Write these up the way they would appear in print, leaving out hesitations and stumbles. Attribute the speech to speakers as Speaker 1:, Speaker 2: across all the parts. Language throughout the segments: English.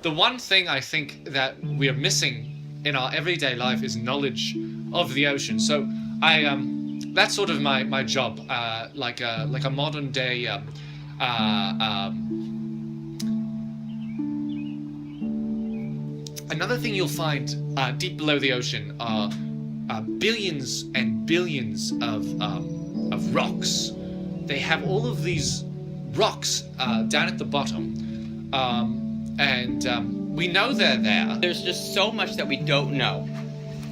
Speaker 1: the one thing I think that we are missing in our everyday life is knowledge of the ocean. So that's sort of my job, like a modern day another thing you'll find deep below the ocean are billions and billions of rocks. They have all of these rocks down at the bottom, and we know they're there.
Speaker 2: There's just so much that we don't know.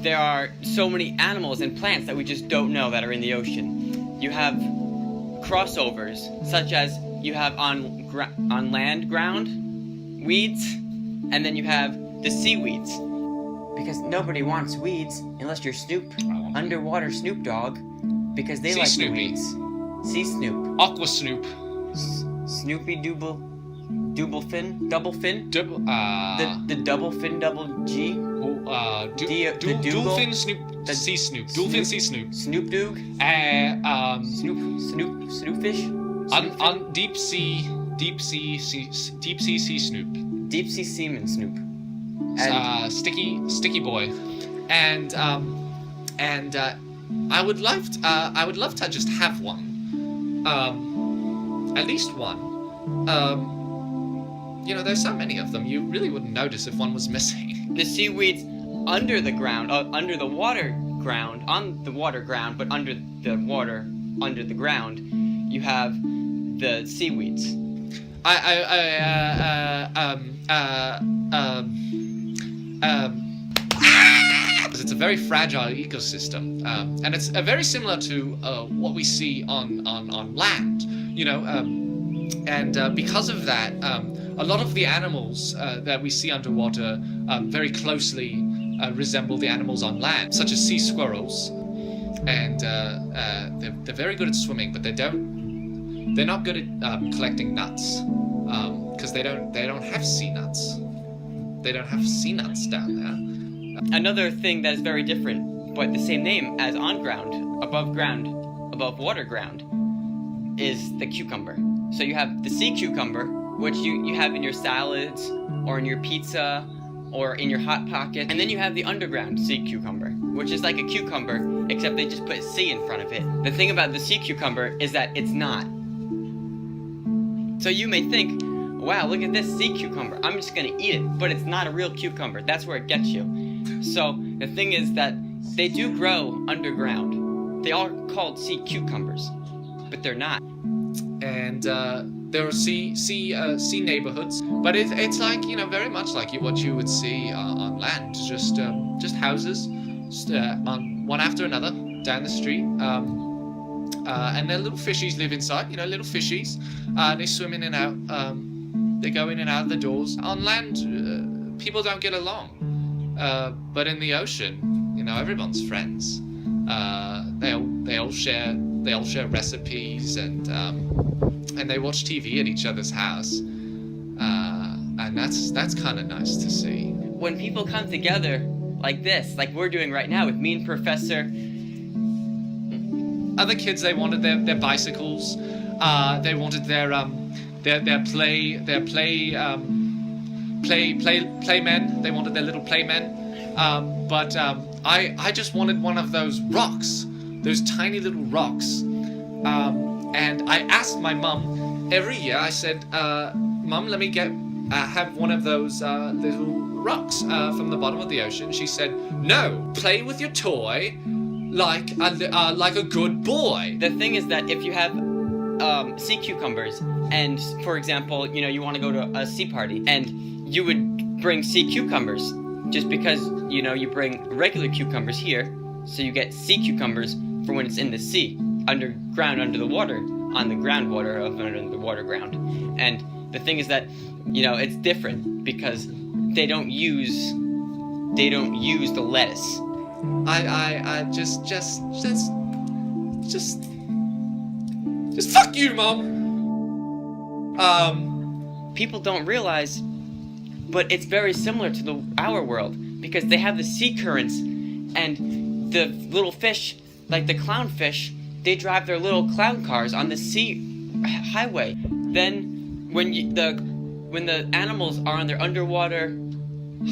Speaker 2: There are so many animals and plants that we just don't know that are in the ocean. You have crossovers, such as you have on land ground weeds, and then you have the seaweeds. Because nobody wants weeds unless you're Snoop, underwater Snoop Dogg, because they
Speaker 1: Sea
Speaker 2: like
Speaker 1: Snoopy.
Speaker 2: the weeds. Sea Snoop.
Speaker 1: Aqua Snoop.
Speaker 2: Snoopy Double Fin? Double Fin?
Speaker 1: Double,
Speaker 2: The Double Fin Double G?
Speaker 1: Dolphin Snoop. Sea Snoop. Dolphin Sea Snoop.
Speaker 2: Snoop Dogg? Snoopfish?
Speaker 1: Deep sea sea Snoop.
Speaker 2: Deep sea seaman Snoop. And
Speaker 1: Sticky boy, and I would love to just have one, at least one. There's so many of them, you really wouldn't notice if one was missing.
Speaker 2: the seaweeds under the ground, under the water ground, on the water ground, but under the water, under the ground, you have the seaweeds.
Speaker 1: It's a very fragile ecosystem, and it's very similar to what we see on land, and because of that, a lot of the animals that we see underwater very closely resemble the animals on land, such as sea squirrels, and they're very good at swimming, but they're not good at collecting nuts, because they don't have sea nuts. They don't have sea nuts down there.
Speaker 2: Another thing that is very different, but the same name as on ground, above water ground, is the cucumber. So you have the sea cucumber, which you have in your salads, or in your pizza, or in your Hot Pocket. And then you have the underground sea cucumber, which is like a cucumber, except they just put sea in front of it. The thing about the sea cucumber is that it's not. So you may think, wow, look at this sea cucumber, I'm just gonna eat it, but it's not a real cucumber. That's where it gets you. So the thing is that they do grow underground. They are called sea cucumbers, but they're not.
Speaker 1: And there are sea neighborhoods, but it's like, very much like what you would see on land, just houses, on one after another down the street, and their little fishies live inside. Little fishies, they swim in and out. They go in and out of the doors. On land, people don't get along, but in the ocean, everyone's friends. They all share recipes, and they watch TV at each other's house, and that's kind of nice to see.
Speaker 2: When people come together like this, like we're doing right now with me and Professor.
Speaker 1: Other kids, they wanted their bicycles. They wanted their playmen. They wanted their little playmen. But I just wanted one of those rocks, those tiny little rocks. And I asked my mum every year. I said, "Mum, let me have one of those little rocks from the bottom of the ocean." She said, "No, play with your toy like a good boy."
Speaker 2: The thing is that if you have sea cucumbers, and for example, you want to go to a sea party, and you would bring sea cucumbers, just because you bring regular cucumbers here, so you get sea cucumbers for when it's in the sea, underground, under the water, on the groundwater of under the water ground. And the thing is that it's different because they don't use the lettuce.
Speaker 1: I just fuck you, Mom.
Speaker 2: People don't realize, but it's very similar to our world, because they have the sea currents, and the little fish, like the clownfish, they drive their little clown cars on the sea highway. Then when the when the animals are on their underwater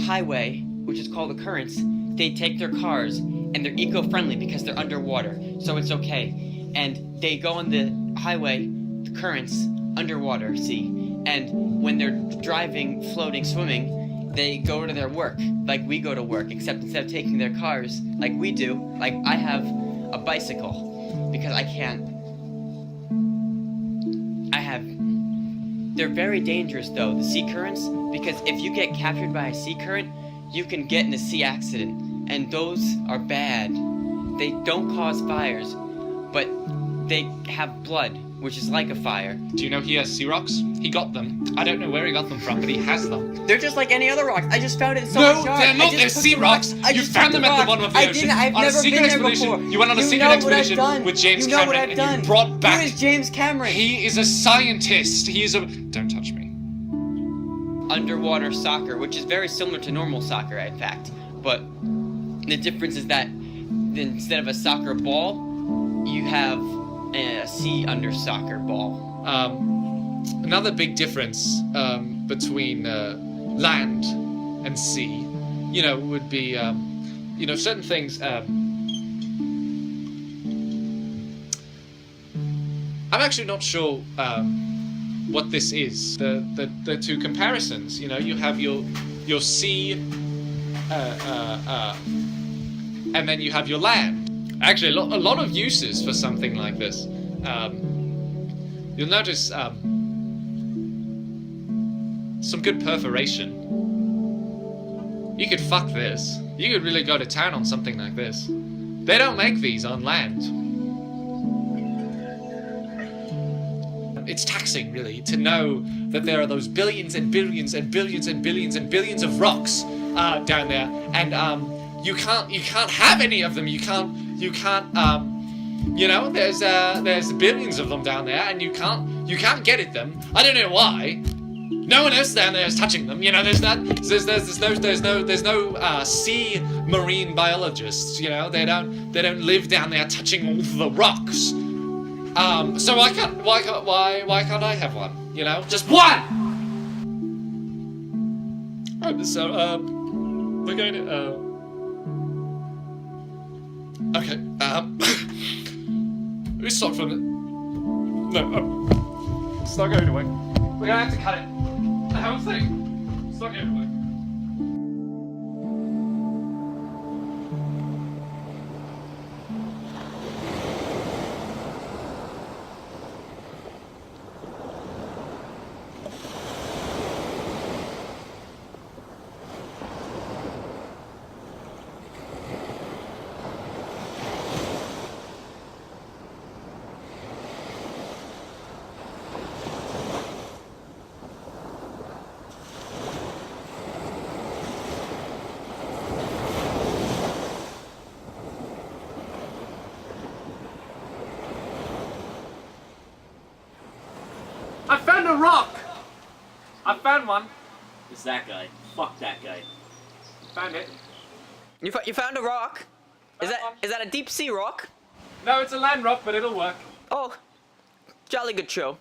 Speaker 2: highway, which is called the currents, they take their cars and they're eco-friendly because they're underwater, so it's okay. And they go on the highway, the currents, underwater, see. And when they're driving, floating, swimming, they go to their work, like we go to work, except instead of taking their cars, like we do, like I have a bicycle, because they're very dangerous though, the sea currents, because if you get captured by a sea current, you can get in a sea accident, and those are bad. They don't cause fires, but they have blood, which is like a fire.
Speaker 1: Do you know he has sea rocks? He got them. I don't know where he got them from, but he has them.
Speaker 2: They're just like any other rocks. I just found it in
Speaker 1: No,
Speaker 2: someone's yard.
Speaker 1: they're not. They're sea rocks. You found them at the bottom of the ocean.
Speaker 2: I've
Speaker 1: on
Speaker 2: never
Speaker 1: a secret
Speaker 2: been there
Speaker 1: expedition.
Speaker 2: before.
Speaker 1: You went on a secret expedition with James Cameron, and you brought back.
Speaker 2: Who is James Cameron?
Speaker 1: He is a scientist. He is a. Don't touch me.
Speaker 2: Underwater soccer, which is very similar to normal soccer, in fact. But the difference is that instead of a soccer ball, you have a sea under soccer ball.
Speaker 1: Another big difference between land and sea, would be, certain things. I'm actually not sure what this is. The two comparisons. You have your sea, and then you have your land. Actually, a lot of uses for something like this. You'll notice some good perforation. You could fuck this. You could really go to town on something like this. They don't make these on land. It's taxing, really, to know that there are those billions and billions and billions and billions and billions of rocks down there, and you can't have any of them. You can't. There's billions of them down there, and you can't get at them. I don't know why. No one else down there is touching them. There's no sea marine biologists. They don't live down there touching all the rocks. So why can't I have one? Just one. So we're going to okay. We stop from it. No, it's not going away. We're gonna have to cut it. The whole thing. It's not going away. I found a rock! I found one.
Speaker 3: It's that guy. Fuck that guy.
Speaker 1: Found it.
Speaker 2: You found a rock? Is
Speaker 1: Found one.
Speaker 2: that a deep sea rock?
Speaker 1: No, it's a land rock, but it'll work.
Speaker 2: Oh, jolly good show.